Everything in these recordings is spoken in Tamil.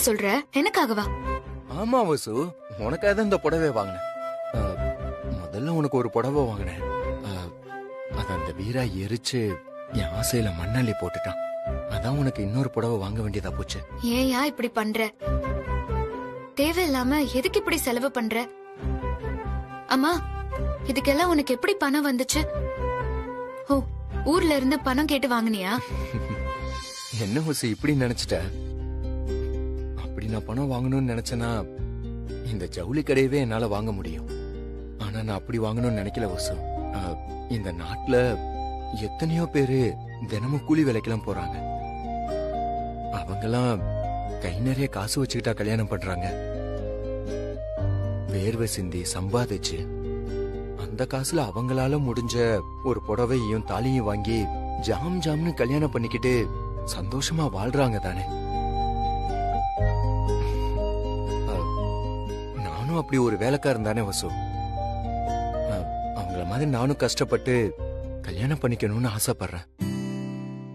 சொல்ற? எனக்காகவா? ஆமா வசு, உனக்காக தான் இந்த புடவை வாங்கினேன். முதல்ல உனக்கு ஒரு புடவை வாங்கினேன். அத அந்த வீரா எரிச்சு என் ஆசையில மண்ணள்ளி போட்டுட்டான். அதான் உனக்கு இன்னொரு புடவை வாங்க வேண்டியதா போச்சு. ஏயா இப்படி பண்ற? தேவையில்லாம எதுக்கு இப்படி செலவு பண்ற? அம்மா, இதுக்கெல்லாம் உனக்கு எப்படி பணம் வந்துச்சு? ஓ, ஊர்ல இருந்து பணம் கேட்டு வாங்குனியா? என்ன வசு இப்படி நினைச்சிட்ட? அப்படி நான் பணம் வாங்கணும்னு நினைச்சேன்னா இந்த ஜவுளி கடையவே என்னால வாங்க முடியும். ஆனா நான் அப்படி வாங்கணும்னு நினைக்கல வசு. இந்த நாட்டுல எத்தனையோ பேரு தினமும் கூலி வேலைக்கெல்லாம் போறாங்க. அவங்கெல்லாம் கை நிறைய காசு வச்சுக்கிட்டா கல்யாணம் பண்றாங்க. வேர்வை சிந்தி சம்பாதிச்சு அந்த காசுல அவங்களால முடிஞ்ச ஒரு புடவையும் தாலியும் வாங்கி ஜாம் ஜாம்னு கல்யாணம் பண்ணிக்கிட்டு சந்தோஷமா வாழ்றாங்க தானே. நானும் அப்படி ஒரு வேலைக்காரன் தானே வசு. அவங்கள மாதிரி நானும் கஷ்டப்பட்டு கல்யாணம் பண்ணிக்கணும்னு ஆசைப்படுறேன்.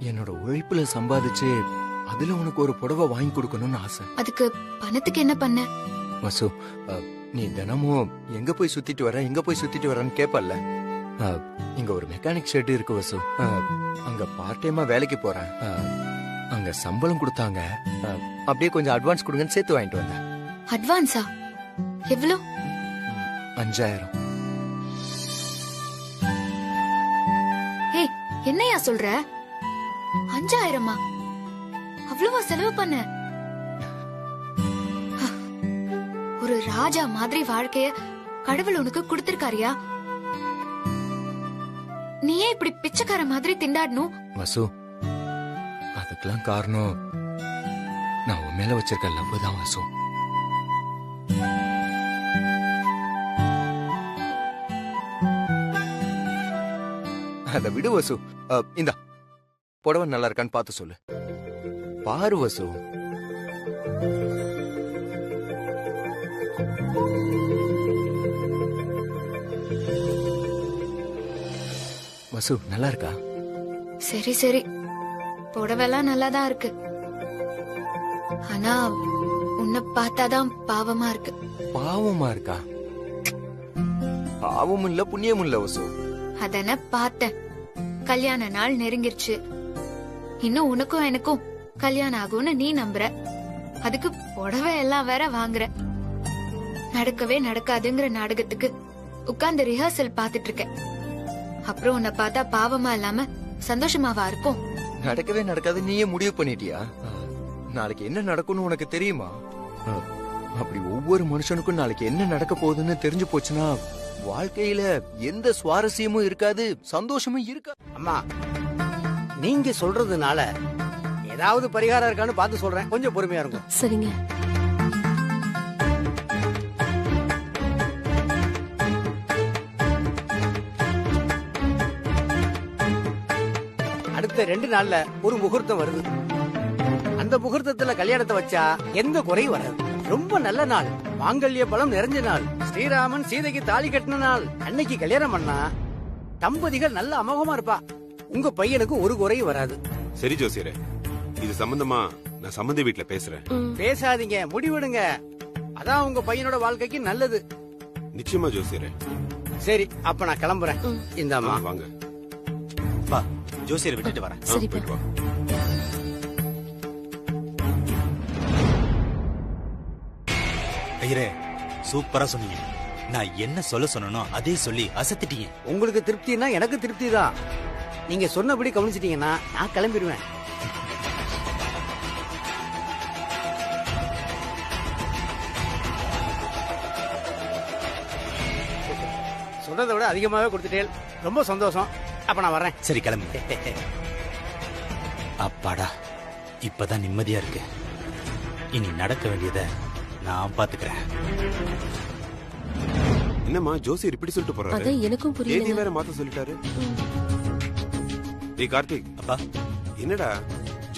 என்னோட உழைப்புல சம்பாதிச்சு அதுல உனக்கு ஒரு புடவை வாங்கி கொடுக்கணும்னு ஆசை. அதுக்கு பணத்துக்கு என்ன பண்ண? வசு, நீ தினமும் எங்க போய் சுத்திட்டு வர எங்க போய் சுத்திட்டு வரன்னு கேப்பல்ல. இங்க ஒரு மெக்கானிக் ஷெட் இருக்கு வசு. அங்க பார்ட் டைமா வேலைக்கு போறேன். அங்க சம்பளம் கொடுத்தாங்க. அப்படியே கொஞ்சம் அட்வான்ஸ் கொடுங்கன்னு சேர்த்து வாங்கிட்டு வந்தேன். அட்வான்ஸா? எவ்வளவு? 5000. ஏய், என்னையா சொல்ற? 5000மா? அவ்வளவா செலவு பண்ண? ஒரு ராஜா மாதிரி வாழ்க்கைய கடவுள் உனக்கு கொடுத்திருக்காரியா? நீ ஏன் இப்படி பிச்சைக்கார மாதிரி திண்டாடணும்? வசு, அதுக்கெல்லாம் காரணம் நான் உன் மேல வச்சிருக்க லவ் தான் வசு. அத விடு வசு. இந்த புடவை நல்லா இருக்கான்னு பார்த்து சொல்லு. பாரு வசு. வசு, நல்லா இருக்கா? சரி சரி, புடவெல்லாம் நல்லாதான் இருக்கு. ஆனா உன்னை பார்த்தாதான் பாவமா இருக்கு. பாவமா இருக்கா? பாவமும் இல்ல புண்ணியமும் இல்ல வசு. அதன பார்த்தேன். கல்யாண நாள் நெருங்கிருச்சு. இன்னும் உனக்கும் எனக்கும் கல்யாணம் ஆகும்னு நீ நம்புற. அதுக்கு புடவை எல்லாம் வேற வாங்குற. நடக்கவே நடக்காதுங்கிற நாடகத்துக்கு உட்கார்ந்து ரிஹர்சல் பாத்துட்டு இருக்க. அப்புறம் உன்னை பார்த்தா பாவமா இல்லாம சந்தோஷமாவா இருக்கும்? நடக்கவே நடக்காது நீயே முடிவு பண்ணிட்டியா? நாளைக்கு என்ன நடக்கும்னு உனக்கு தெரியுமா? அப்படி ஒவ்வொரு மனுஷனுக்கும் நாளைக்கு என்ன நடக்க போகுதுன்னு தெரிஞ்சு போச்சுன்னா வாழ்க்கையில எந்த சுவாரஸ்யமும் இருக்காது, சந்தோஷமும் இருக்காது. அம்மா, நீங்க சொல்றதுனால ஏதாவது பரிகாரம் இருக்கான்னு பார்த்து சொல்றேன். கொஞ்சம் பொறுமையா இருக்கும். சரிங்க. அடுத்த 2 நாள்ல ஒரு முகூர்த்தம் வருது. அந்த முகூர்த்தத்துல கல்யாணத்தை வச்சா எந்த குறையும் வராது. ரொம்ப நல்ல நாள், மாங்கல்ய பலம் நிறைஞ்ச நாள், ஸ்ரீராமன் சீதைக்கு தாலி கட்டின நாள். அன்னைக்கு கல்யாணம் பண்ணா தம்பதிகள் நல்ல அமோகமா இருப்பா. உங்க பையனுக்கு ஒரு குறையும் வராது. சரி ஜோசியரே, இது சம்பந்தமா நான் சம்பந்தி வீட்டுல பேசுறேன். பேசாதீங்க, முடிவெடுங்க. அதான் உங்க பையனோட வாழ்க்கைக்கு நல்லது. நிச்சயமா ஜோசியரே. சரி, அப்ப நான் கிளம்புறேன். இந்தாமா வாங்க. பா, ஜோசியரை விட்டுட்டு வரேன். சரி, போயிட்டு வா. ஐயரே, சூப்பரா சொன்னீங்க. நான் என்ன சொல்ல சொன்னனோ அதே சொல்லி அசத்திட்டீங்க. உங்களுக்கு திருப்தினா எனக்கு திருப்தி தான். நீங்க சொன்னபடி கவனிச்சிட்டீங்கன்னா நான் கிளம்பிடுவேன். சொன்னதை விட அதிகமாவே கொடுத்துட்டேன். ரொம்ப சந்தோஷம். அப்ப நான் வர்றேன். சரி, கிளம்பு. அப்பாடா, இப்பதான் நிம்மதியா இருக்கு. இனி நடக்க வேண்டியத நான் பாத்துக்கிறேன். என்னம்மா ஜோசியர் இப்படி சொல்லிட்டு போறாரு? அதான் எனக்கும் தேதி புரியல. வேற மாத்த சொல்லிட்டாரு. ஏய் கார்த்திக், அப்பா, என்னடா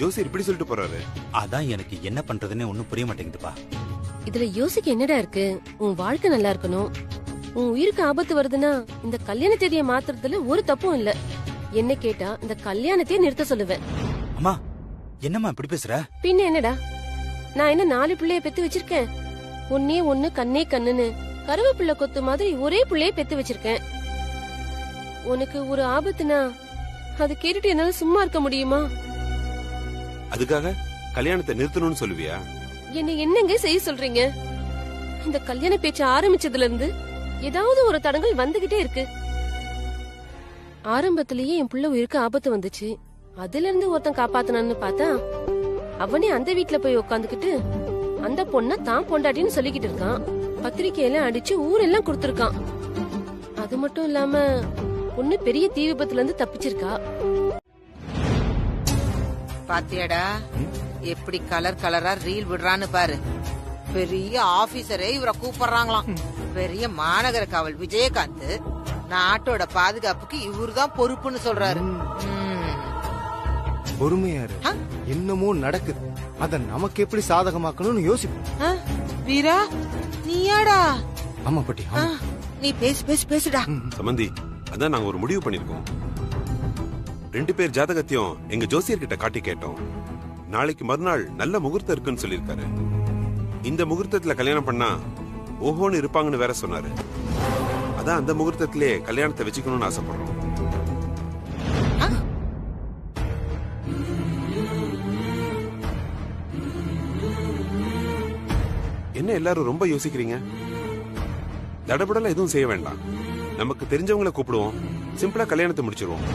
ஜோசியர் இப்படி சொல்லிட்டு போறாரு? அதான் எனக்கு என்ன பண்றதுன்னு ஒண்ணும் புரிய மாட்டேங்குதுப்பா. இதுல யோசிக்க என்னடா இருக்கு? உன் வாழ்க்கை நல்லா இருக்கணும். உன் உயிருக்கு ஆபத்து வருதுன்னா இந்த கல்யாண தேதியை மாத்துறதுல ஒரு தப்பும் இல்ல. என்ன கேட்டா இந்த கல்யாணத்தையே நிறுத்த சொல்லுவேன். அம்மா, என்னம்மா இப்படி பேசுற? பின்ன என்னடா, நான் என்ன 4 பிள்ளைய பெத்து வச்சிருக்கேன்? ஒன்னே ஒண்ணு கண்ணே கண்ணுன்னு கருவேப்பிள்ளை கொத்து மாதிரி ஒரே பிள்ளைய பெத்து வச்சிருக்கேன். உனக்கு ஒரு ஆபத்துனா அது கேட்டுட்டு என்னால சும்மா இருக்க முடியுமா? அதுக்காக கல்யாணத்தை நிறுத்தணும்னு சொல்லுவியா? என்ன என்னங்க செய்ய சொல்றீங்க? இந்த கல்யாண பேச்சு ஆரம்பிச்சதுல இருந்து ஏதாவது ஒரு தடங்கள் வந்துகிட்டே இருக்கு. ஆரம்பத்திலேயே என் புள்ள உயிருக்கு ஆபத்து வந்துச்சு. அதுல இருந்து ஒருத்தன் காப்பாத்தனான்னு பார்த்தா அவனே அந்த வீட்ல போய் உட்காந்துக்கிட்டு அந்த பொண்ண தான் பொண்டாட்டின்னு சொல்லிக்கிட்டு இருக்கான். பத்திரிக்கையெல்லாம் அடிச்சு ஊரெல்லாம் கொடுத்திருக்கான். அது மட்டும் இல்லாம பொண்ணு பெரிய தீ விபத்துல இருந்து தப்பிச்சிருக்கா. பாத்தியாடா எப்படி கலர் கலரா ரீல் விடுறான்னு பாரு. பெரிய ஆபீசரே இவரை கூப்பிடுறாங்களாம். பெரிய மாநகர காவல் விஜயகாந்த் நாட்டோட பாதுகாப்புக்கு இவருதான் பொறுப்புன்னு சொல்றாரு. பொறுமையாரு என்னமோ நடக்குது. அத நமக்கு எப்படி சாதகமாக்கணும்னு யோசிப்போம். வீரா நீயாடா? ஆமா பாட்டி. நீ பேசுடா. சம்பந்தி, அதான் நாங்க ஒரு முடிவு பண்ணிருக்கோம். 2 பேர் ஜாதகத்தையும் எங்க ஜோசியர்கிட்ட காட்டி கேட்டோம். நாளைக்கு மறுநாள் நல்ல முகூர்த்தம் இருக்குன்னு சொல்லிருக்காரு. இந்த முகூர்த்தத்துல கல்யாணம் பண்ணா ஓஹோன்னு இருப்பாங்கன்னு வேற சொன்னாரு. அதான் அந்த முகூர்த்தத்திலே கல்யாணத்தை வச்சுக்கணும்னு ஆசைப்படுறோம். என்ன எல்லாரும் ரொம்ப யோசிக்கிறீங்க? தடபடல எதுவும் செய்ய வேண்டாம். நமக்கு தெரிஞ்சவங்களை கூப்பிடுவோம். சிம்பிளா கல்யாணத்தை முடிச்சிருவோம்.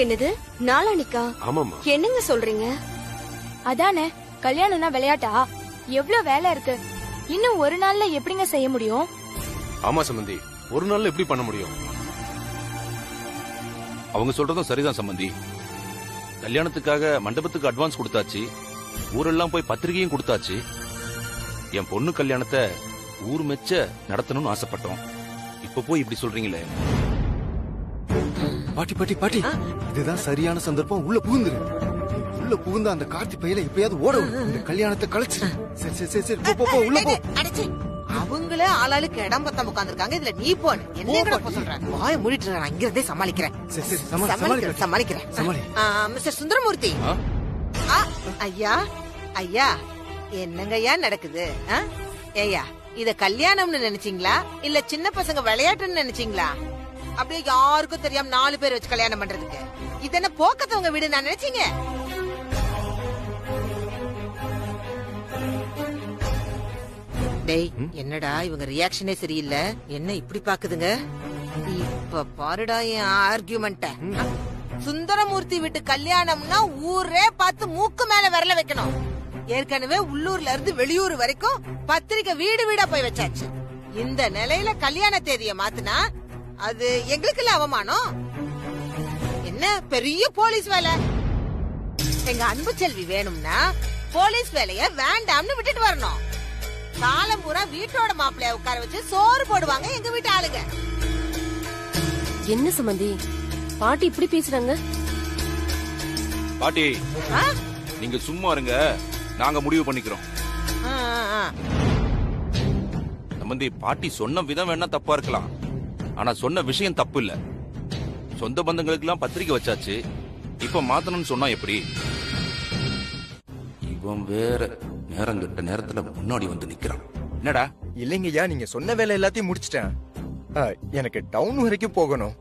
என்னது நாளானிக்கா? ஆமாமா. என்னங்க சொல்றீங்க? அதானே கல்யாணம்னா விளையாட்டா? எவ்வளவு வேலை இருக்கு. இன்னும் ஒரு நாள்ல எப்படிங்க செய்ய முடியும்? ஆமா சம்பந்தி, ஒரு நாள்ல எப்படி பண்ண முடியும்? அவங்க சொல்றதும் சரிதான் சம்பந்தி. கல்யாணத்துக்காக மண்டபத்துக்கு அட்வான்ஸ் கொடுத்தாச்சு. ஊரெல்லாம் போய் பத்திரிகையும் கொடுத்தாச்சு. என் பொண்ணு கல்யாணத்தை ஊர் மெச்ச நடத்தணும்னு ஆசைப்பட்டோம். இப்ப போய் இப்படி சொல்றீங்களே. பாட்டி பாட்டி பாட்டி, இதுதான் சரியான சந்தர்ப்பம். உள்ள புகுந்துரு. உள்ள புகுந்த அந்த கார்த்தி பையில எப்பயாவது ஓட விடு. இந்த கல்யாணத்தை கழிச்சு. சரி சரி சரி சரி, போ உள்ள போ. அடிச்சு அவங்களே ஆளாளுக்கு இடம் பத்தம் உட்கார்ந்துருக்காங்க. இதுல நீ போன என்ன சொல்றேன்? வாய மூடிட்டு நான் இங்க இருந்தே சமாளிக்கிறேன். சரி சரி சமாளிக்கிறேன். சமாளி. மிஸ்டர் சுந்தரமூர்த்தி. ஐயா ஐயா, என்னங்க ஐயா நடக்குது? ஏய்யா, இத கல்யாணம்னு நினைச்சீங்களா இல்ல சின்ன பசங்க விளையாட்டுன்னு நினைச்சீங்களா? அப்படியே யாருக்கும் தெரியாம 4 பேர் வச்சு கல்யாணம் பண்றதுக்கு இது என்ன போக்கத்தவங்க வீடு நான் நினைச்சீங்க? டேய், என்னடா இவங்க ரியாக்ஷனே சரியில்லை. என்ன இப்படி பாக்குதுங்க? இப்ப பாருடா என் ஆர்கியூமெண்ட்ட. சுந்தரமூர்த்தி வீட்டு கல்யாணம்னா ஊரே பார்த்து மூக்கு மேல விரல வைக்கணும். ஏற்கனவே உள்ளூர்ல இருந்து வெளியூர் வரைக்கும் பத்திரிக்கை வீடு வீடா போய் வச்சாச்சு. இந்த நிலையில கல்யாண தேதியை மாத்தினா அது எங்களுக்கு அவமானம். என்ன பெரிய போலீஸ் வேலை? எங்க அன்பு செல்வி வேணும்னா போலீஸ் வேலைய வேண்டாம்னு விட்டுட்டு வரணும். காலம் பூரா வீட்டோட மாப்பிள்ளைய உட்கார வச்சு சோறு போடுவாங்க எங்க வீட்டு ஆளுங்க. என்ன சம்பந்தி பாட்டி இப்படி பேசுறாங்க? பாட்டி, நீங்க சும்மா இருங்க, நாங்க முடிவு பண்ணிக்கிறோம். சம்பந்தி, பாட்டி சொன்ன விதம் வேணா தப்பா இருக்கலாம், ஆனா சொன்ன விஷயம் தப்பு இல்ல. சொந்த பந்தங்களுக்கு எல்லாம் பத்திரிக்கை வச்சாச்சு. இப்ப மாத்தணும்னு சொன்னா எப்படி? இவன் வேற நேரம் கட்ட நேரத்துல முன்னாடி வந்து நிக்கிறான். என்னடா? இல்லைங்கய்யா, நீங்க சொன்ன வேலை எல்லாத்தையும் முடிச்சிட்டேன். எனக்கு டவுன் வரைக்கும் போகணும்.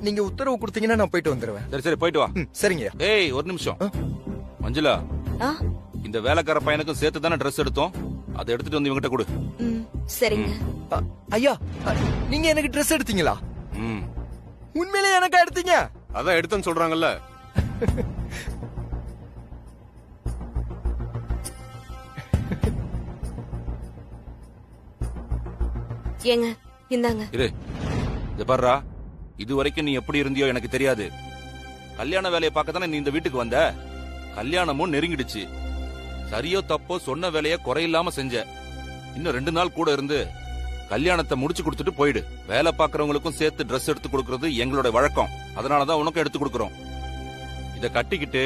நீங்க உத்தரவு கொடுத்தீங்கன்னா நான் போயிட்டு வந்துருவேன். சரி சரி, போயிட்டு வா. சரிங்கய்யா. ஏய், ஒரு நிமிஷம். மஞ்சுளா, இந்த வேலைக்கார பையனுக்கும் சேர்த்து தானே ட்ரெஸ் எடுத்தோம். அதை எடுத்துட்டு வந்து இவங்கிட்ட கொடு. சரிங்க. ஐயா, நீங்க எனக்கு ட்ரெஸ் எடுத்தீங்களா? உண்மையிலே எனக்கா எடுத்தீங்க? அதான் எடுத்தேன்னு சொல்றாங்கல்ல. ஏங்க இந்தாங்க. இரு, இத பாருடா, இது வரைக்கும் நீ எப்படி இருந்தியோ எனக்கு தெரியாது. கல்யாண வேலையை பார்க்க தானே நீ இந்த வீட்டுக்கு வந்த. கல்யாணமும் நெருங்கிடுச்சு. சரியோ தப்போ சொன்ன வேலைய குறையில்லாம செஞ்ச. இன்னும் 2 நாள் கூட இருந்து கல்யாணத்தை முடிச்சு கொடுத்துட்டு போயிடு. வேலை பாக்குறவங்களுக்கும் சேர்த்து ட்ரெஸ் எடுத்து கொடுக்கறது எங்களோட வழக்கம். அதனாலதான் உனக்கும் எடுத்து கொடுக்கறோம். இத கட்டிக்கிட்டு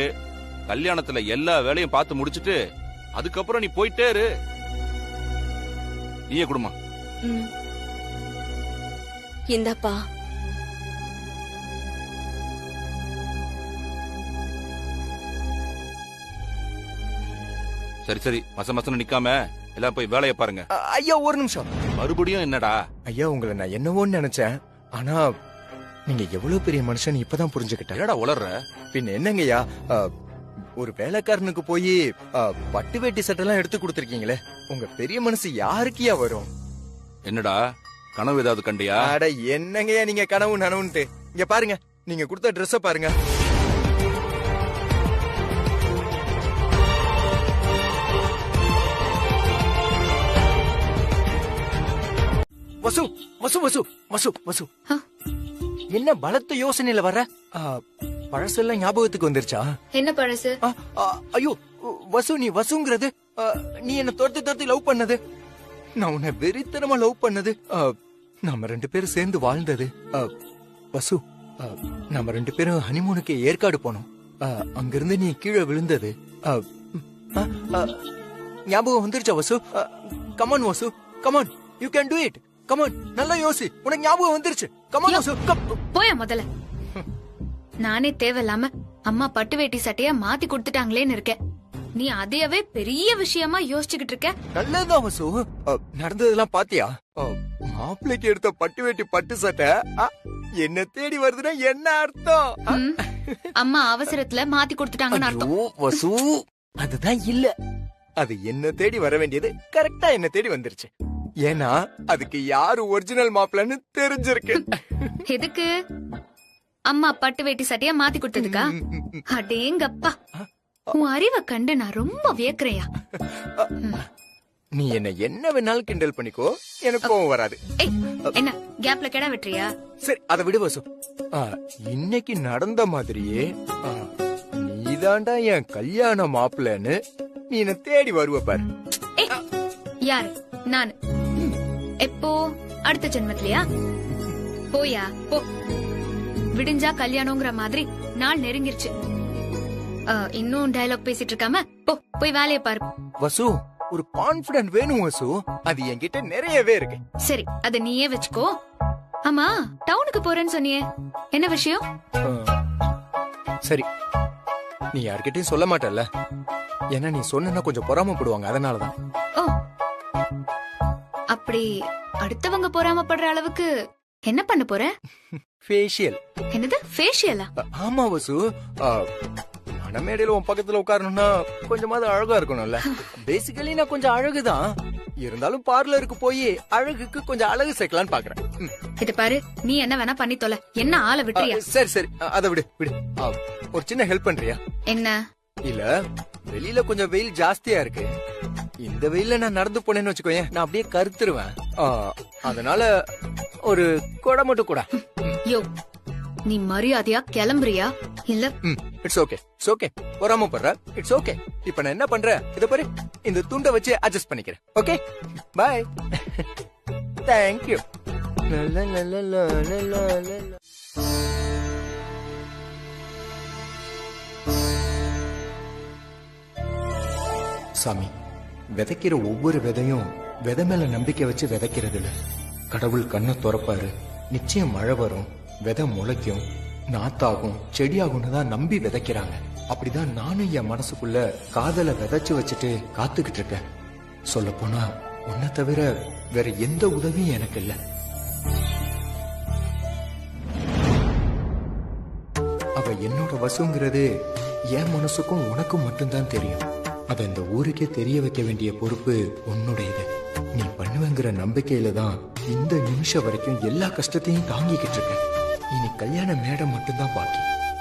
கல்யாணத்துல எல்லா வேலையும் பார்த்து முடிச்சிட்டு அதுக்கப்புறம் நீ போயிட்டே இரு. நீயே குடுமா. இந்தாப்பா. சரி சரி, மசன்னு நிக்காம எல்லாம் போய் வேலையை பாருங்க. ஐயா ஒரு நிமிஷம். மறுபடியும் என்னடா? ஐயா உங்களை நான் என்னவோன்னு நினைச்சேன். ஆனா நீங்க எவ்வளவு பெரிய மனுஷன் இப்பதான் புரிஞ்சுக்கிட்டேன். என்னடா உளர்ற? பின்ன என்னங்கய்யா, ஒரு வேலைக்காரனுக்கு போய் பட்டு வேட்டி சட்டெல்லாம் எடுத்து கொடுத்துருக்கீங்களே, உங்க பெரிய மனசு யாருக்கியா வரும்? என்னடா கனவு ஏதாவது கண்டியா? அட என்னங்கய்யா நீங்க கனவு நனவுன்ட்டு. இங்க பாருங்க, நீங்க கொடுத்த ட்ரெஸ்ஸ பாருங்க. வசு வசு வசு வசு வசு, என்ன பலத்த யோசனையில வர? பழசெல்லாம் ஞாபகத்துக்கு வந்துருச்சா? என்ன பழசு? ஐயோ வசு, நீ வசுங்கிறது நீ என்ன துரத்தி லவ் பண்ணது, நான் உன்னை வெறித்தனமா லவ் பண்ணது, நாம 2 பேரும் சேர்ந்து வாழ்ந்தது. வசு, நாம 2 பேரும் ஹனிமூனுக்கு ஏற்காடு போனோம். அங்கிருந்து நீ கீழே விழுந்தது ஞாபகம் வந்துருச்சா Vasu? Come on Vasu, come on, you can do it. Come on, நல்லா யோசி, உனக்கு ஞாபகம் வந்துருச்சு. கமான் வசு. போயா முதல்ல. நானே தேவையில்லாம அம்மா பட்டு வேட்டி சட்டையா மாத்தி கொடுத்துட்டாங்களேன்னு இருக்கேன். நீ அதையவே பெரிய விஷயமா யோசிச்சுக்கிட்டு இருக்க. நல்லதுதான் வசு. நடந்ததெல்லாம் பாத்தியா? மாப்பிள்ளைக்கு எடுத்த பட்டு வேட்டி பட்டு சட்டை என்ன தேடி வருதுன்னா என்ன அர்த்தம்? அம்மா அவசரத்துல மாத்தி கொடுத்துட்டாங்கன்னு அர்த்தம். வசு அதுதான் இல்ல, அது என்ன தேடி வர வேண்டியது கரெக்டா என்ன தேடி வந்துருச்சு. ஏன்னா அதுக்கு யாரு ஒரிஜினல் மாப்பிள்ளன்னு தெரிஞ்சிருக்கு. எதுக்கு? அம்மா பட்டு வேட்டி சட்டையா மாத்தி கொடுத்ததுக்கா? அடேங்கப்பா, உன் அறிவை கண்டு நான் ரொம்ப வியக்கிறேயா. நீ என்ன வேணாலும் கிண்டல் பண்ணிக்கோ, எனக்கு கோவம் வராது. என்ன கேப்ல கெடா வெட்டுறியா? சரி அதை விடு வசு. இன்னைக்கு நடந்த மாதிரியே நீதாண்டா என் கல்யாண மாப்பிள்ளன்னு நீ என்ன தேடி வருவ பாரு. யாரு? நானு? எப்போ? அடுத்த ஜென்மத்திலயா? போயா போ. விடிஞ்சா கல்யாணம்ங்கிற மாதிரி நாள் நெருங்கிருச்சு. இன்னும் டயலாக் பேசிட்டு இருக்காம போ, போய் வேலையை பாரு. வசு, ஒரு கான்பிடன்ட் வேணும் வசு, அது என்கிட்ட நிறையவே இருக்கு. சரி, அத நீயே வச்சுக்கோ. ஆமா, டவுனுக்கு போறேன்னு சொன்னியே, என்ன விஷயம்? சரி, நீ யார்கிட்டயும் சொல்ல மாட்டல்ல, ஏன்னா நீ சொன்னா கொஞ்சம் பொறாமப்படுவாங்க, அதனாலதான். ஓ, அப்படி அடுத்தவங்க பொறாமப்படுற அளவுக்கு என்ன பண்ண போற? ஃபேஷியல். என்னது ஃபேஷியலா? ஆமா வசு, மனமேடையில உன் பக்கத்துல உட்காரணும்னா கொஞ்சமாவது அழகா இருக்கணும்ல. பேசிக்கலி நான் கொஞ்சம் அழகுதான், இருந்தாலும் பார்லருக்கு போய் அழகுக்கு கொஞ்சம் அழகு சேர்க்கலான்னு பாக்குறேன். இது பாரு, நீ என்ன வேணா பண்ணி தொலை, என்ன ஆளை விட்டுறியா? சரி சரி, அதை விடு விடு. ஒரு சின்ன ஹெல்ப் பண்றியா? என்ன? இல்ல, வெளியில கொஞ்சம் வெயில் ஜாஸ்தியா இருக்கு. இந்த வெயில நான் நடந்து போனேன்னு வச்சுக்கோயேன், நான் அப்படியே கருத்துருவேன். அதனால ஒரு கொடை மட்டும் கூட. யோ, நீ மரியாதையா கிளம்புறியா இல்ல? இட்ஸ் ஓகே, இட்ஸ் ஓகே, பொறாம பண்ற, இட்ஸ் ஓகே. இப்ப நான் என்ன பண்றேன், இத பாரு, இந்த துண்டை வச்சு அட்ஜஸ்ட் பண்ணிக்கிறேன். Okay, bye. தேங்க்யூ. சாமி, விதைக்கிற ஒவ்வொரு விதையும் விதை மேல நம்பிக்கை வச்சு விதைக்கிறது இல்ல. கடவுள் கண்ணை திறப்பாரு, நிச்சயம் மழை வரும், விதை முளைக்கும், நாத்தாகும், செடியாகும்னு தான் நம்பி விதைக்கிறாங்க. அப்படிதான் நானும் என் மனசுக்குள்ள காதலை விதைச்சு வச்சுட்டு காத்துக்கிட்டு இருக்கேன். சொல்ல போனா உன்னை தவிர வேற எந்த உதவியும் எனக்கு இல்ல. அவ என்னோட வசுங்கிறது என் மனசுக்கும் உனக்கும் மட்டும்தான் தெரியும். அத இந்த ஊருக்கே தெரிய வைக்க வேண்டிய பொறுப்பு உன்னுடையது. நீ பண்ணுவேங்கிற நம்பிக்கையில தான் இந்த நிமிஷம் வரைக்கும் எல்லா கஷ்டத்தையும் தாங்கிக்கிட்டு இருக்கேன். இனி கல்யாண மேடம் மட்டும்தான் பாக்கி.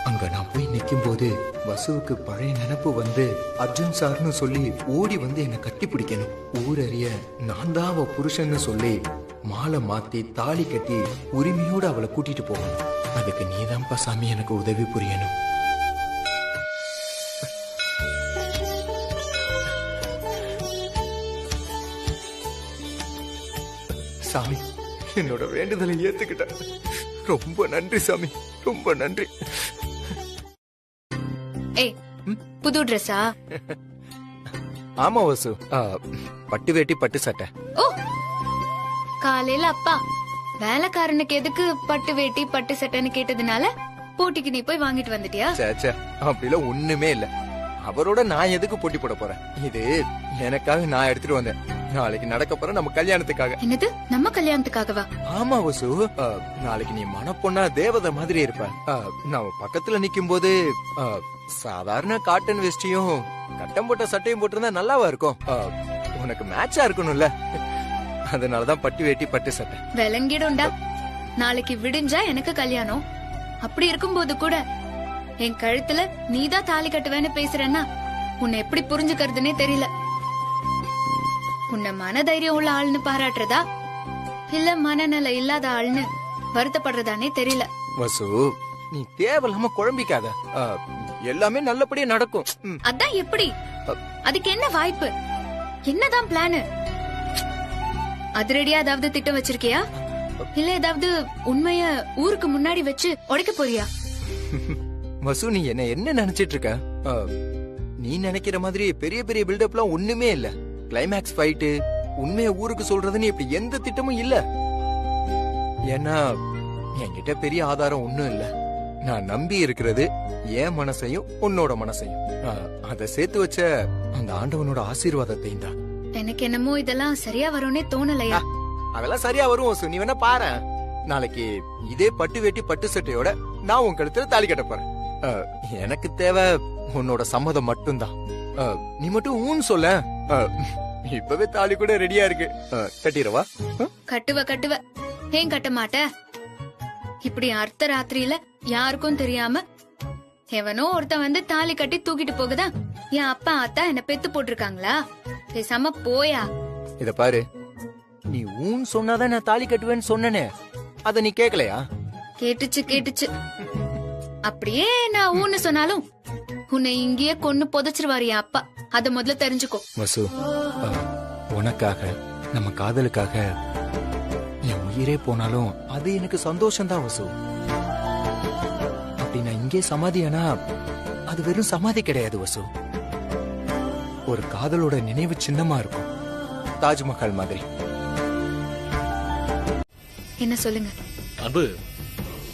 அங்க நான் போய் நிக்கும் போது வசுவுக்கு பழைய நினைப்பு வந்து அர்ஜுன் சார்னு சொல்லி ஓடி வந்து என்னை கட்டி பிடிக்கணும். ஊரறிய நான் தான் அவ புருஷன்னு சொல்லி மாலை மாத்தி தாலி கட்டி உரிமையோடு அவளை கூட்டிட்டு போகணும். அதுக்கு நீதான்ப்பா சாமி எனக்கு உதவி புரியணும். சாமி, என்னோட வேண்டுதலை ஏத்துக்கிட்ட ரொம்ப நன்றி சாமி, ரொம்ப நன்றி. ஏய், புது ட்ரெஸ்ஸா? ஆமா வசு, பட்டு வேட்டி பட்டு சட்டை. ஓ, காலையில அப்பா வேலைக்காரனுக்கு எதுக்கு பட்டு வேட்டி பட்டு சட்டைன்னு கேட்டதுனால போட்டிக்கு நீ போய் வாங்கிட்டு வந்துட்டியா? சேச்சே, அப்படிலாம் ஒண்ணுமே இல்ல. அவரோட நான் எதுக்கு போட்டி போட போறேன்? இது எனக்காக நான் எடுத்துட்டு வந்தேன். நாளைக்கு நடக்க போற நம்ம கல்யாணத்துக்காக. என்னது, நம்ம கல்யாணத்துக்காகவா? ஆமா வசு, நாளைக்கு நீ மணப்பொண்ணா தேவதை மாதிரி இருப்ப. நான் பக்கத்துல நிக்கும் போது சாதாரண காட்டன் வெஸ்டியும் கட்டம் போட்ட சட்டையும் போட்டிருந்தா நல்லாவா இருக்கும்? உனக்கு மேட்சா இருக்கணும்ல, அதனாலதான் பட்டு வேட்டி பட்டு சட்டை. விளங்கிடும்டா. நாளைக்கு விடிஞ்சா எனக்கு கல்யாணம். அப்படி இருக்கும்போது கூட என் கழுத்துல நீதான் தாலி கட்டுவேன்னு பேசுறேன்னா உன்னை எப்படி புரிஞ்சுக்கிறதுனே தெரியல. உன்னை மனதைரியம் உள்ள ஆள்னு பாராட்டுறதா இல்ல மனநல இல்லாத ஆள்னு வருத்தப்படுறதானே தெரியல. வசு, நீ தேவையில்லாம குழம்பிக்காத. எல்லாமே நல்லபடியா நடக்கும். அதான் எப்படி? அதுக்கு என்ன வாய்ப்பு? என்னதான் பிளான்? அதிரடியா ஏதாவது திட்டம் வச்சிருக்கியா? இல்ல ஏதாவது உண்மைய ஊருக்கு முன்னாடி வச்சு உடைக்க போறியா? வசு, நீ என்ன நினைச்சிட்டு இருக்க? நீ நினைக்கிற மாதிரி பெரிய பெரிய பில்டப்லாம் ஒண்ணுமே இல்ல. கிளைமேக்ஸ் ஃபைட், உண்மைய ஊருக்கு சொல்றதுன்னு இப்படி எந்த திட்டமும் இல்ல. ஏன்னா என்கிட்ட பெரிய ஆதாரம் ஒண்ணும் இல்ல. நான் நம்பி இருக்கிறது என் மனசையும் உன்னோட மனசையும். அத சேர்த்து வச்ச அந்த ஆண்டவனோட ஆசீர்வாதத்தையும் தான். எனக்கு என்னமோ இதெல்லாம் சரியா வரும்னே தோணலையா? அதெல்லாம் சரியா வரும் வசு, நீ வேணா பாரு. நாளைக்கு இதே பட்டு வேட்டி பட்டு சட்டையோட நான் உன் கழுத்துல தாலி கட்ட போறேன். எனக்கு தேவை உன்னோட சம்மதம் மட்டும்தான். நீ மட்டும் ஊன்னு சொல்ல. இப்பவே தாலி கூட ரெடியா இருக்கு. கட்டிரவா? கட்டுவ. ஏன் கட்ட மாட்ட? இப்படி அர்த்த ராத்திரியில யாருக்கும் தெரியாம எவனோ ஒருத்தன் வந்து தாலி கட்டி தூக்கிட்டு போகுதா? என் அப்பா ஆத்தா என்ன பெத்து போட்டிருக்காங்களா? பேசாம போயா. இத பாரு, நீ ஊன் சொன்னாதான் நான் தாலி கட்டுவேன்னு சொன்னனே, அத நீ கேக்கலையா? கேட்டுச்சு. அப்படியே நான் ஊன்னு சொன்னாலும் உன்னை இங்கேயே கொன்னு புதைச்சிருவாரு என் அப்பா. அத முதல்ல தெரிஞ்சுக்கோ. வசு, உனக்காக நம்ம காதலுக்காக என் உயிரே போனாலும் அது எனக்கு சந்தோஷம் தான் வசு. அப்படி நான் இங்கே சமாதியானா அது வெறும் சமாதி கிடையாது வசு. ஒரு காதலோட நினைவு சின்னமா இருக்கும், தாஜ்மஹால் மாதிரி. என்ன சொல்லுங்க? அன்பு,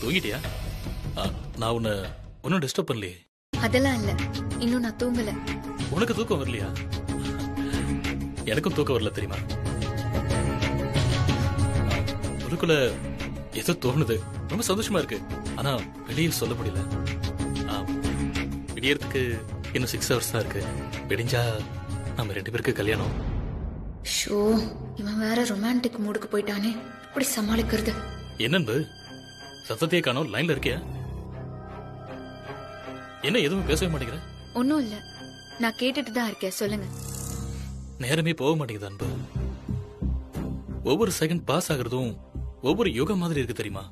தூங்கிட்டியா? நான் உன்னை ஒன்னும் டிஸ்டர்ப் பண்ணலையே? அதெல்லாம் இல்ல, இன்னும் நான் தூங்கல. உனக்கு தூக்கம் வரலையா? எனக்கும் தூக்கம் வரல தெரியுமா? உனக்குள்ள ஏதோ தோணுது, ரொம்ப சந்தோஷமா இருக்கு. ஆனா வெளியே சொல்ல முடியல. விடியறதுக்கு இன்னும் 6 hours தான் இருக்கு. விடிஞ்சா நம்ம 2 பேருக்கு கல்யாணம். ஷோ, இவன் வேற ரொமான்டிக் மூடுக்கு போயிட்டானே, எப்படி சமாளிக்கிறது? என்னன்பு, சத்தத்தையே காணோம், லைன்ல இருக்கியா? என்ன எதுவும் பேசவே மாட்டேங்கிற? ஒன்னும் இல்ல, நான் கேட்டுட்டு தான் இருக்கேன். சொல்லுங்க. நேரமே போக மாட்டேங்குது அன்பு. ஒவ்வொரு செகண்ட் பாஸ் ஆகுறதும் ஒவ்வொரு யுகம் மாதிரி இருக்கு தெரியுமா?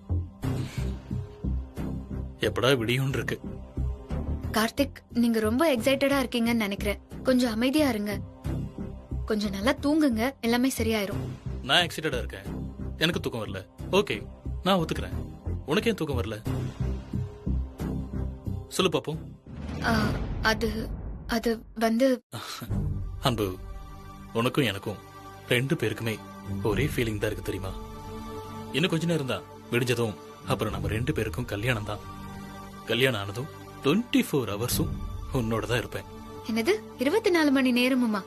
எப்படா விடியும் இருக்கு. கார்த்திக், நீங்க ரொம்ப எக்ஸைட்டடா இருக்கீங்கன்னு நினைக்கிறேன். கொஞ்சம் அமைதியா இருங்க, கொஞ்சம் நல்லா தூங்குங்க, எல்லாமே சரியாயிரும். நான் எக்ஸைட்டடா இருக்கேன், எனக்கு தூக்கம் வரல. ஓகே, நான் ஒத்துக்கிறேன். உனக்கு ஏன் தூக்கம் வரல? சொல்லு பாப்போம். அது வந்து அன்பு, உனக்கும் எனக்கும் 2 பேருக்குமே ஒரே ஃபீலிங் தான் இருக்கு தெரியுமா? இன்னும் கொஞ்ச நேரம் தான் விடிஞ்சதும் அப்புறம் நம்ம 2 பேருக்கும் கல்யாணம் தான். கல்யாணம் ஆனதும் 24 hours உன்னோட தான் இருப்பேன். என்னது 24 மணி நேரமுமா?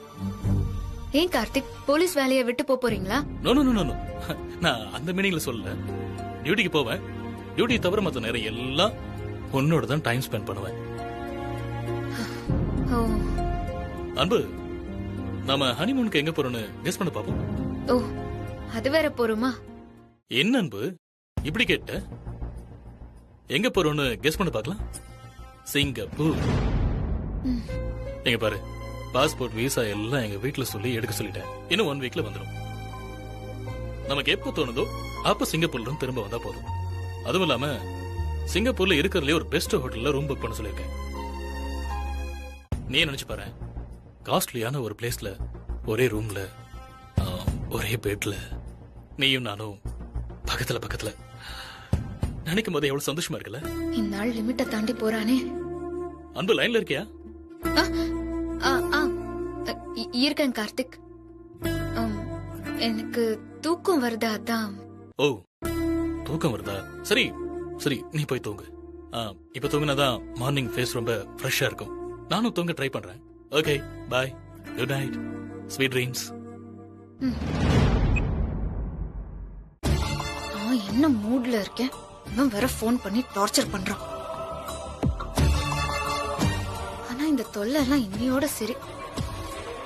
ஏன் கார்த்திக், போலீஸ் வேலையை விட்டு போறீங்களா? நோ நோ நோ நோ, நான் அந்த மீனிங்ல சொல்லல. டியூட்டிக்கு போவேன், டியூட்டி தவிர மத்த நேரம் எல்லாம் உன்னோட தான் டைம் ஸ்பெண்ட் பண்ணுவேன். அன்பு, நாம ஹனிமூனுக்கு எங்க போறோம்னு கெஸ் பண்ண பாப்போம். ஓ, அது வேற போறோமா? என்ன அன்பு இப்படி கேட்ட? எங்க போறோம்னு கெஸ் பண்ண பார்க்கலாம். சிங்கப்பூர். எங்க பாரு, பாஸ்போர்ட் விசா எல்லாம் எங்க வீட்டுல சொல்லி எடுக்க சொல்லிட்டேன். இன்னும் 1 weekல வந்துடும். நமக்கு எப்போ தோணுதோ அப்ப சிங்கப்பூர்ல இருந்து திரும்ப வந்தா போதும். அதுவும் இல்லாம சிங்கப்பூர்ல இருக்கிறதுல ஒரு பெஸ்ட் ஹோட்டல்ல ரூம் புக் பண்ண சொல்லிருக்கேன். நீ நினைச்சு பாரு, காஸ்ட்லியான ஒரு பிளேஸ்ல ஒரே ரூம்ல ஒரே பெட்ல நீயும் நானும் பக்கத்துல பக்கத்துல. நினைக்கும் போது எவ்வளவு சந்தோஷமா இருக்குல்ல? இந்த நாள் லிமிட்ட தாண்டி போறானே. அன்பு, லைன்ல இருக்கியா? இருக்கேன் கார்த்திக். எனக்கு தூக்கம் வருதா? அதான். ஓ, தூக்கம் வருதா? சரி சரி, நீ போய் தூங்கு. இப்ப தூங்கினாதான் மார்னிங் ஃபேஸ் ரொம்ப ஃப்ரெஷ்ஷா இருக்கும். நானும் தூங்க ட்ரை பண்றேன். Okay bye, good night, sweet dreams. அவன் என்ன மூட்ல இருக்கேன், இவன் வேற ஃபோன் பண்ணி டார்ச்சர் பண்றான். ஆனா இந்த தொல்லை எல்லாம் இன்னையோட சரி.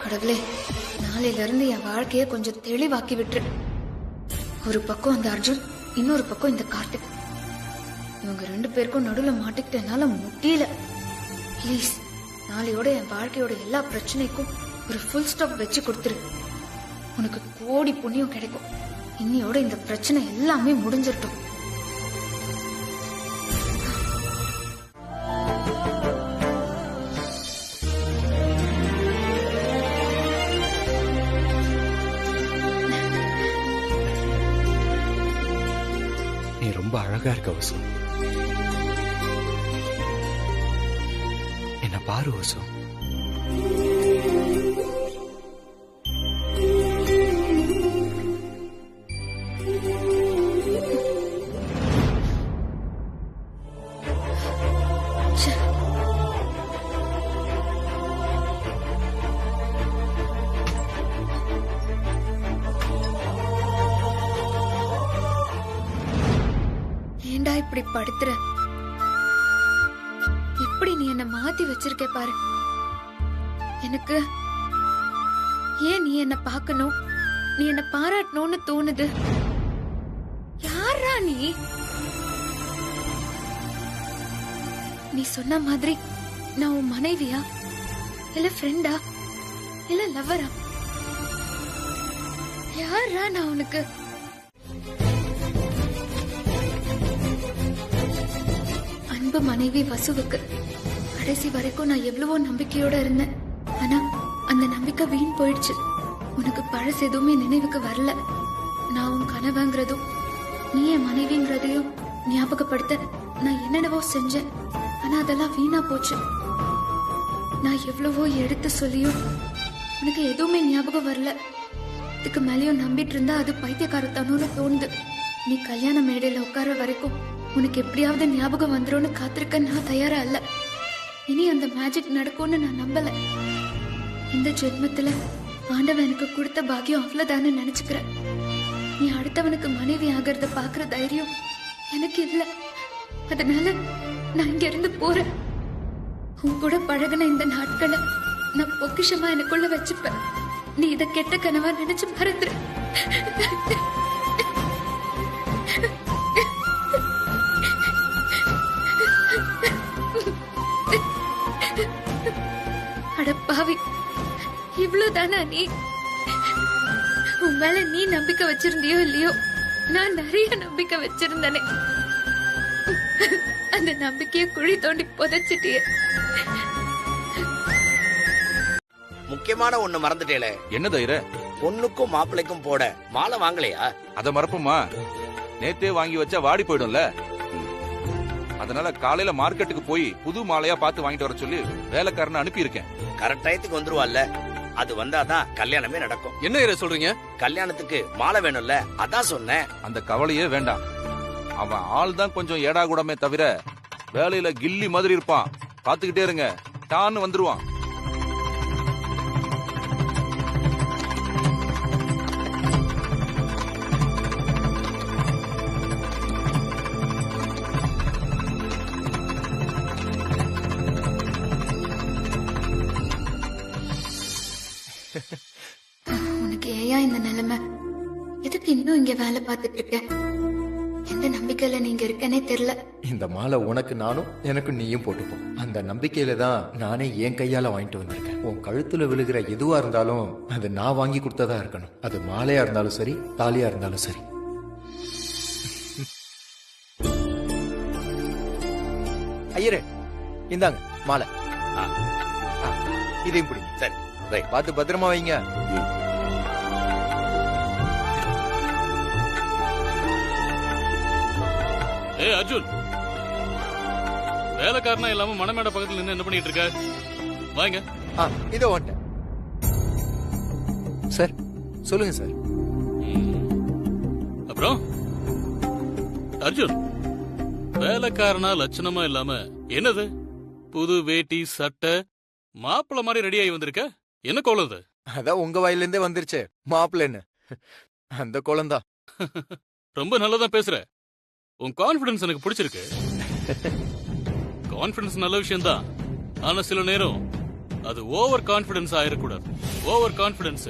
கடவுளே, நாளையில இருந்து என் வாழ்க்கைய கொஞ்சம் தெளிவாக்கி விட்டுரு. ஒரு பக்கம் அந்த அர்ஜுன், இன்னொரு பக்கம் இந்த கார்த்திக். இவங்க 2 பேருக்கும் நடுவுல மாட்டிக்கிட்டு என்னால முடியல. ப்ளீஸ், நாளையோட என் வாழ்க்கையோட எல்லா பிரச்சனைக்கும் ஒரு ஃபுல் ஸ்டாப் வச்சு கொடுத்துரு. உனக்கு கோடி புண்ணியம் கிடைக்கும். இன்னையோட இந்த பிரச்சனை எல்லாமே முடிஞ்சிருட்டும். நீ ரொம்ப அழகா இருக்க வசு. என்ன பாரு வசு. ஏண்டா இப்படி படுத்துற? இப்படி நீ என்ன மாத்தி வச்சிருக்க பாரு. எனக்கு ஏன் நீ என்ன பார்க்கணும், நீ என்ன பாராட்டணும்னு தோணுது? யாரா நீ? நீ சொன்ன மாதிரி நான் உன் மனைவியா, இல்ல ஃப்ரெண்டா, இல்ல லவ்வரா? யாரா நான் உனக்கு? அன்பு மனைவி வசுவுக்கு கடைசி வரைக்கும் நான் எவ்வளவோ நம்பிக்கையோட இருந்தேன். ஆனா அந்த நம்பிக்கை வீண் போயிடுச்சு. உனக்கு பழசு எதுவுமே நினைவுக்கு வரல. நான் உன் கனவுங்கிறதும் நீ என் மனைவிங்கிறதையும் ஞாபகப்படுத்த நான் என்னென்னவோ செஞ்சேன். ஆனா அதெல்லாம் வீணா போச்சு. நான் எவ்வளவோ எடுத்து சொல்லியும் உனக்கு எதுவுமே ஞாபகம் வரல. இதுக்கு மேலேயும் நம்பிட்டு இருந்தா அது பைத்தியக்காரத்தனோட தோணுது. நீ கல்யாண மேடையில உட்கார வரைக்கும் உனக்கு எப்படியாவது ஞாபகம் வந்துரும்னு காத்திருக்க நான் தயாரா இல்ல. இனி அந்த மேஜிக் நடக்கும்னு நான் நம்பல. இந்த ஜென்மத்துல ஆண்டவன் எனக்கு கொடுத்த பாக்கியம் அவ்வளவுதான்னு நினைச்சுக்கிறேன். நீ அடுத்தவனுக்கு மனைவி ஆகிறத பாக்குற தைரியம் எனக்கு இல்ல. அதனால நான் இங்க இருந்து போறேன். உன் கூட பழகின இந்த நாட்களை நான் பொக்கிஷமா எனக்குள்ள வச்சுப்பேன். நீ இத கெட்ட கனவா நினைச்சு மறந்துரு. அடப்பாவி, இவ்வளவுதானா நீ? உன் மேல நீ நம்பிக்கை வச்சிருந்தியோ இல்லையோ, நான் நிறைய நம்பிக்கை வச்சிருந்தனே. அந்த நம்பிக்கைய குழி தோண்டி புதைச்சிட்டியே. முக்கியமான ஒண்ணு மறந்துட்டேல. என்ன தைர? பொண்ணுக்கும் மாப்பிள்ளைக்கும் போட மாலை வாங்கலையா? அத மறப்போமா? நேத்தே வாங்கி வச்சா வாடி போயிடும்ல. அதனால காலையில மார்க்கெட்டுக்கு போய் புது மாலையா பார்த்து வாங்கிட்டு வர சொல்லி வேலைக்காரனை அனுப்பி இருக்கேன். கரெக்ட் டயத்துக்கு வந்துருவாள்ல. அது வந்தாதான் கல்யாணமே நடக்கும். என்ன இர சொல்றீங்க? கல்யாணத்துக்கு மாலை வேணும்ல, அதான் சொன்னேன். அந்த கவலையே வேண்டாம். அவன் ஆள் தான் கொஞ்சம் ஏடா கூடமே தவிர வேலையில கில்லி மாதிரி இருப்பான். பாத்துக்கிட்டே இருங்க, டான்னு வந்துருவான். உனக்கு ஏயா இந்த நிலைமை? எதுக்கு இன்னும் இங்க வேலை பார்த்துட்டு இருக்க? எந்த நம்பிக்கையில நீங்க இருக்கனே தெரியல. இந்த மாலை உனக்கு நானும் எனக்கு நீயும் போட்டுப்போம். அந்த நம்பிக்கையில தான் நானே என் கையால வாங்கிட்டு வந்திருக்கேன். உன் கழுத்துல விழுகிற எதுவா இருந்தாலும் அது நான் வாங்கி கொடுத்ததா இருக்கணும். அது மாலையா இருந்தாலும் சரி, தாலியா இருந்தாலும் சரி. ஐயரே, இந்தாங்க மாலை. இதையும் பிடிங்க. சரி, ரைட். பார்த்து பத்திரமா வைங்க. ஏ அர்ஜுன், வேலைக்காரனா இல்லாம மணமேடை பக்கத்துல நின்று என்ன பண்ணிட்டு இருக்க? வாங்க. இதோ வந்துட்டேன் சார். சொல்லுங்க சார். அப்புறம் அர்ஜுன், வேலைக்காரனா லட்சணமா இல்லாம என்னது புது வேட்டி சட்டை மாப்பிள்ள மாதிரி ரெடி ஆகி வந்திருக்க, என்ன கோலம் அது? அதான் உங்க வாயிலிருந்தே வந்துருச்சு மாப்பிள்ளைன்னு. அந்த கோலம்தான். ரொம்ப நல்லதா பேசுற. உன் கான்ஃபிடன்ஸ் எனக்கு பிடிச்சிருக்கு. கான்ஃபிடன்ஸ் நல்ல விஷயம் தான், ஆனா சில நேரம் அது ஓவர் கான்ஃபிடன்ஸ் ஆயிடக்கூடாது. ஓவர் கான்ஃபிடன்ஸ்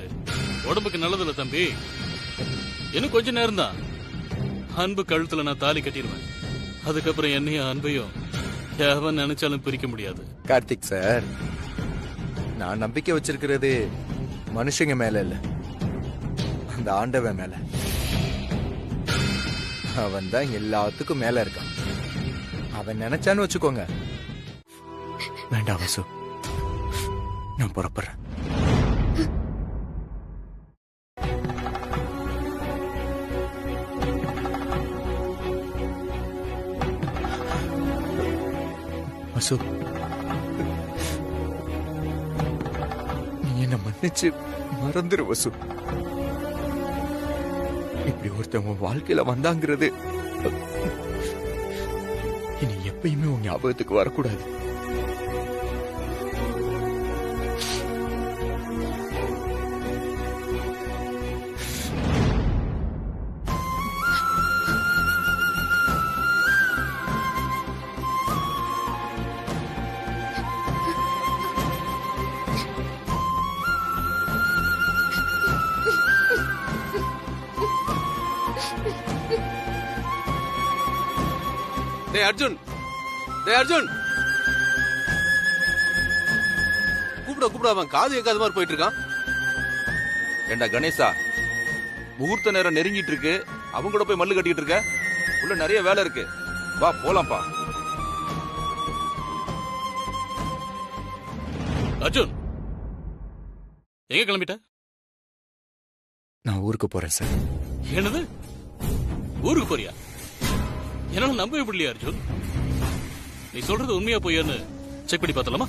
உடம்புக்கு நல்லதில்ல தம்பி. இன்னும் கொஞ்ச நேரம் தான் அன்பு கழுத்துல நான் தாலி கட்டிடுவேன். அதுக்கப்புறம் என்னையும் அன்பையும் எவன் நினைச்சாலும் பிரிக்க முடியாது. கார்த்திக் சார், நான் நம்பிக்கை வச்சிருக்கிறது மனுஷங்க மேல இல்ல, அந்த ஆண்டவன் மேல. அவன் தான் எல்லாத்துக்கும் மேல இருக்கான். அவன் நினைச்சான்னு வச்சுக்கோங்க. வேண்டாம் வசு, நான் புறப்படுறேன். வசு, நீ என்ன மன்னிச்சு மறந்துரு வசு. இப்படி ஒருத்தவங்க வாழ்க்கையில வந்தாங்கிறது இனி எப்பயுமே உன் ஞாபகத்துக்கு வரக்கூடாது. டேய் அர்ஜுன், டேய் அர்ஜுன், கூப்பிட அவன் காது கேட்காத மாதிரி போயிட்டு இருக்கான். ஏண்டா கணேசா, முகூர்த்த நேரம் நெருங்கிட்டு இருக்கு, அவங்க கூட போய் மல்லு கட்டிட்டு இருக்க. உள்ள நிறைய வேலை இருக்கு, வா போலாம்ப்பா. அர்ஜுன், எங்க கிளம்பிட்ட? நான் ஊருக்கு போறேன் சார். என்னது, ஊருக்கு போறியா? என்னால நம்பவே முடியலையா அர்ஜுன்? நீ சொல்றது உண்மையா போயான்னு செக் பண்ணி பார்த்தலாமா?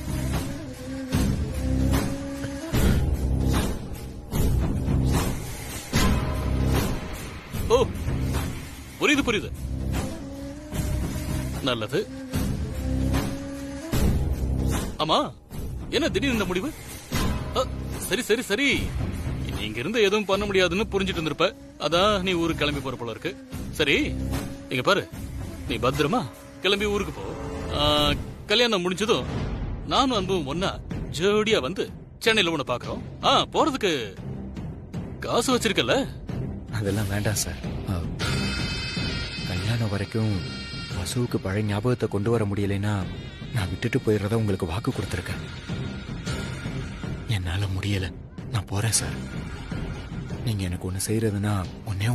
ஓ, புரியுது. நல்லது. ஆமா, என்ன திடீர்னு இந்த முடிவு? சரி, நீங்க இருந்து எதுவும் பண்ண முடியாதுன்னு புரிஞ்சிட்டு இருந்திருப்ப. அதான் நீ ஊருக்கு கிளம்பி போற போல இருக்கு. சரி, இங்க பாரு, நீ பத்திரமா கிளம்பி ஊருக்கு போ. கல்யாணம் முடிஞ்சதும் நானும் அன்பும் ஒன்னா ஜோடியா வந்து சென்னையில உன்னை பாக்குறோம். போறதுக்கு காசு வச்சிருக்கல? அதெல்லாம் வேண்டாம் சார். கல்யாணம் வரைக்கும் வசுவுக்கு பழைய ஞாபகத்தை கொண்டு வர முடியலைன்னா நான் விட்டுட்டு போயிடுறத உங்களுக்கு வாக்கு கொடுத்துருக்கேன். என்னால முடியல, நான் போறேன் சார். நீங்க எனக்கு ஒண்ணு செய்யறதுன்னா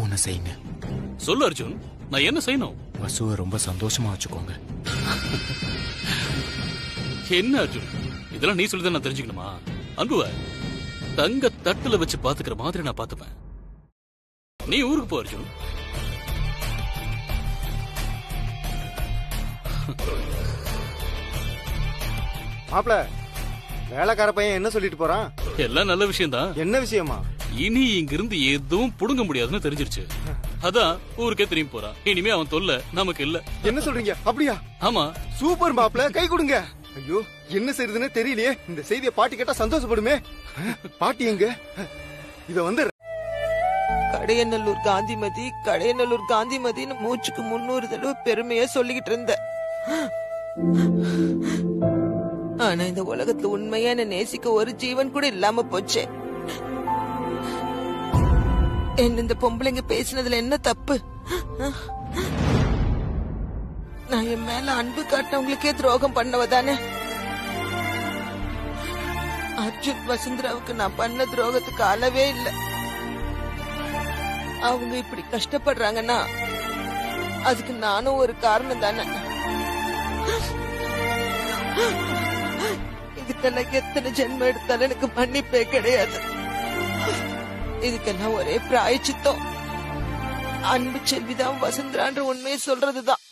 ஒண்ணு செய்யுங்க. சொல்லு அர்ஜுன், நான் என்ன செய்யணும்? வசுவை ரொம்ப சந்தோஷமா வச்சுக்கோங்க. என்ன அர்ஜுன், இதெல்லாம் நீ சொல்லிதான் நான் தெரிஞ்சுக்கணுமா? அன்புவ தங்க தட்டுல வச்சு பாத்துக்கிற மாதிரி நான் பாத்துப்பேன். நீ ஊருக்கு போ அர்ஜுன். மாப்ள, வேலைக்கார பையன் என்ன சொல்லிட்டு போறான்? எல்லாம் நல்ல விஷயம் தான். என்ன விஷயமா? இனி இங்கிருந்து எதுவும் புடுங்க முடியாதுன்னு தெரிஞ்சிருச்சு. அதான் ஊருக்கே திரும்பி போறான். இனிமே அவன் தொல்லை நமக்கு இல்ல. என்ன சொல்றீங்க? அப்படியா? ஆமா. சூப்பர் மாப்ள, கை கொடுங்க. ஐயோ, என்ன செய்யறதுன்னு தெரியலையே. இந்த செய்தியை பாட்டி கேட்டா சந்தோஷப்படுமே. பாட்டி எங்க? இத வந்து கடையநல்லூர் காந்திமதின்னு மூச்சுக்கு 300 தடவை பெருமையா சொல்லிக்கிட்டு இருந்த. ஆனா இந்த உலகத்துல உண்மையா என்ன நேசிக்க ஒரு ஜீவன் கூட இல்லாம போச்சே. என்ன இந்த பொம்பளைங்க பேசினதுல என்ன தப்பு? நான் என் மேல அன்பு காட்டினவங்களுக்கே துரோகம் பண்ணவதானே. அர்ஜுன் வசுந்தராவுக்கு நான் பண்ண துரோகத்துக்கு அளவே இல்லை. அவங்க இப்படி கஷ்டப்படுறாங்கன்னா அதுக்கு நானும் ஒரு காரணம் தானே. இதுக்கெல்லாம் எத்தனை ஜென்மம் எடுத்தாலும் எனக்கு மன்னிப்பே கிடையாது. இதுக்கெல்லாம் ஒரே பிராயச்சித்தம். அன்பு செல்விதான் வசுந்தரான்ற உண்மையை சொல்றதுதான்.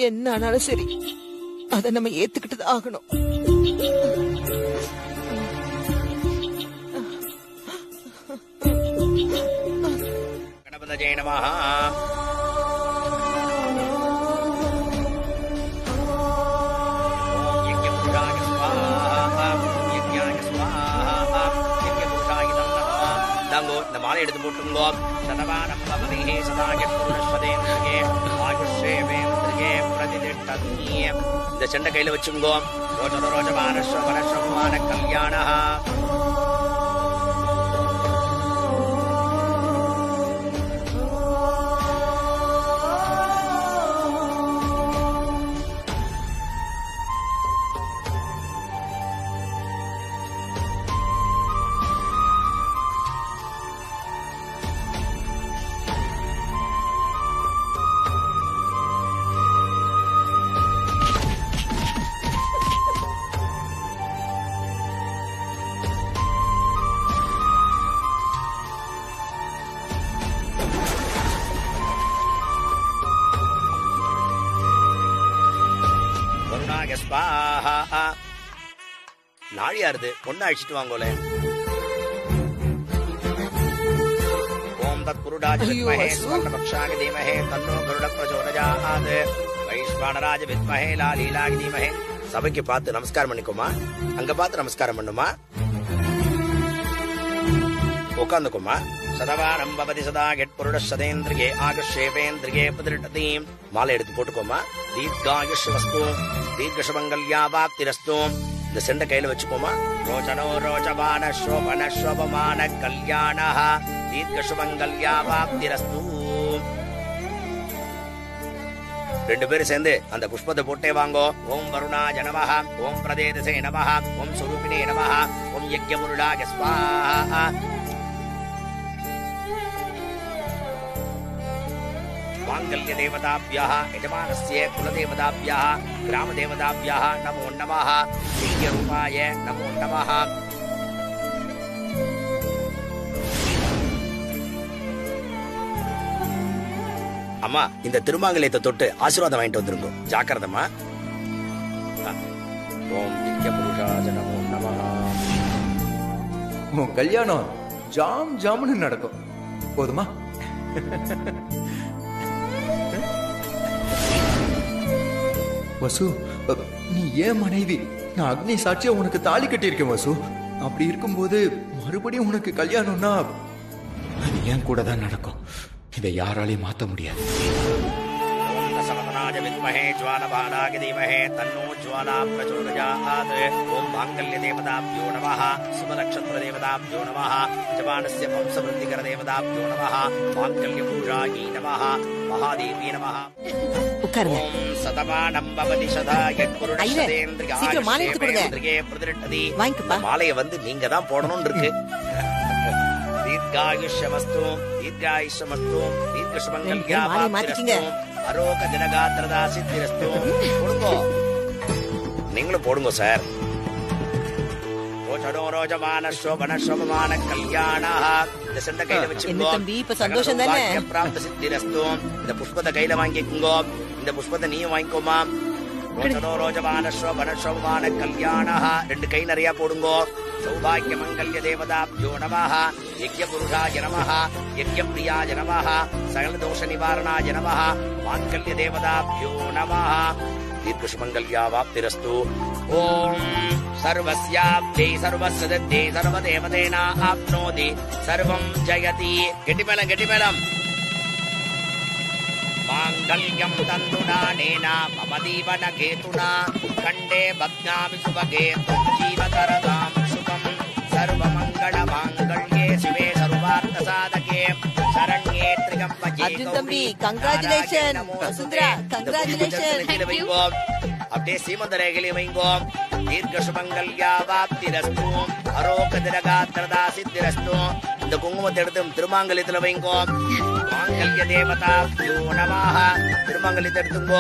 என்ன ஆனாலும் சரி, அதை நம்ம ஏத்துக்கிட்டு ஆகணும். கணபதஜே நமஹ. யஜ்ஞபுருஷாய இந்த மாலை எடுத்து போட்டுங்கோ. சதமானம் பவதிஹி சதாயத்புருஷஸ்வதேந்திரியே ஆயுஷ்யேவேந்திரியே பிரதிதிஷ்டதி. இந்த செண்டை கையில வச்சுங்கோ. ரோஜமான கல்யாண. நாழியாருது பொண்ணு அழிச்சிட்டு வாங்கோல. ஓம் தத் குருடாஜ வித்மஹே சுவர்ணபக்ஷாய தீமஹே தன்னோ கருட பிரச்சோதயாத். வைஸ்வானராஜ வித்மஹே லாலீலாய தீமஹே. சபைக்கு பார்த்து நமஸ்காரம் பண்ணிக்கோமா. அங்க பார்த்து நமஸ்காரம் பண்ணுமா. உட்காந்துக்குமா. சதவானம் பவதி சதா கெட்புருடஸ்வதேந்திரியே ஆகுஷ்யேவேந்திரியே பிரதிஷ்டதி. மாலை எடுத்து போட்டுக்கோமா. தீர்காயுஷ்வஸ்து தீர்க்கசுமங்கல்யாவாப்திரஸ்து. இந்த செண்டை கையில வச்சுக்கோமா. ரோஜனோ ரோஜமான சோபன சோபமான கல்யாண தீர்க்கசுமங்கல்யாவாப்திரஸ்து. ரெண்டு பேரும் சேர்ந்து அந்த புஷ்பத்தை போட்டே வாங்கோ. ஓம் வருணாய நமஹ, ஓம் பிரதேதசே நமஹ, ஓம் சுரூபிணே நமஹ, ஓம் யஜ்ஞபுருடாய ஸ்வாஹா. மாங்கல்ய தேவதாபியः யஜமானஸ்ய குலதேவதாபியः கிராமதேவதாபியः நமோ நமः. திவ்யரூபாய நமோ நமः. அம்மா இந்த திருமாங்கல்யத்தை தொட்டு ஆசீர்வாதம் வாங்கிட்டு வந்துருங்க. ஜாக்கிரதமா. ஓம் திவ்யபுருஷாய நமோ நமः. உன் கல்யாணம் ஜாம் ஜாம்னு நடக்கும். போதுமா? வசு, நீ ஏன் மனைவி? நான் அக்னி சாட்சியா உனக்கு தாலி கட்டியிருக்கேன் வசு. அப்படி இருக்கும்போது மறுபடியும் உனக்கு கல்யாணம்னா அது ஏன் கூட தான் நடக்கும். இதை யாராலையும் மாத்த முடியாது. வித்மஹே ஜ்வாலபாலாய தீமஹே தன்னோ ஜ்வாலா பிரச்சோதயாத். ஓம் மாங்கல்ய தேவதாப்யோ நமः, சுபநக்ஷத்ர தேவதாப்யோ நமः, ஜவானஸ்ய வம்சவருத்திகர தேவதாப்யோ நமः, மாங்கல்ய பூஜாயை நமः, மகாதேவி நமः. ஓம் சதமானம் பவதி சதா யத்புருஷஸ்வதேந்திரியே பிரதிஷ்டதி. மாலையை வந்து நீங்க தான் போடணும்னு இருக்கு. தீர்காயுஷ்யமஸ்து தீர்காயுஷ்யமஸ்து தீர்க்கசுமங்கல்யாவாப்திரஸ்து அரோக தினகாத்ரதா சித்திரஸ்து. போடுங்கோ. நீங்களும் போடுங்க சார். ரோஜனோ ரோஜமான சோபன சோபமான கல்யாண. இந்த செண்டை கையில வச்சுக்கோ. இப்ப சந்தோஷம் தானே. பிராப்த சித்திரஸ்து. இந்த புஷ்பத்தை கையில வாங்கிக்கோங்க. இந்த புஷ்பத்தை நீயும் வாங்கிக்கோமா. ரோஜனோ ரோஜமான சோபன சோபமான கல்யாண. ரெண்டு கை நிறைய போடுங்கோ. சௌபாகிய மங்கல்ய தேவதாப்யோ நமः, யஜ்ஞபுருஷாய நமः, யஜ்ஞப்ரியாய நமः, சகல தோஷ நிவாரணாய நமः, மாங்கல்ய தேவதாப்யோ நமः. தீர்க்கசுமங்கல்யாவாப்திரஸ்து. ஓம் சர்வஸ்யாப்தை சர்வஸ்யதத்தை சர்வதேவதேனா ஆப்னோதி சர்வம் ஜயதி. கெட்டிமேளம் கெட்டிமேளம். மாங்கல்யம் தந்துநானேனா மம தீவன கேதுனா கண்டே பத்னாமி சுபகே ஜீவதரதாம் சுகம் சர்வமங்கள மாங்கல்யே சிவே சர்வார்த்த சாதகே சரண்யே த்ரிகம்பஜே. அர்ஜுன் தம்பி, கங்க்ராச்சுலேஷன். வசுந்தரா, கங்க்ராச்சுலேஷன். அப்படியே சீமந்த ரேகையிலே வைங்கோ. தீர்க்கசுமங்கல்யாவாப்திரஸ்து அரோக தினகாத்ரதா சித்திரஸ்து. இந்த குங்குமத்தை எடுத்து திருமாங்கல்யத்துல வைங்கோ. மாங்கல்ய தேவதாப்யோ நமः. திருமாங்கல்யத்தை எடுத்துங்கோ.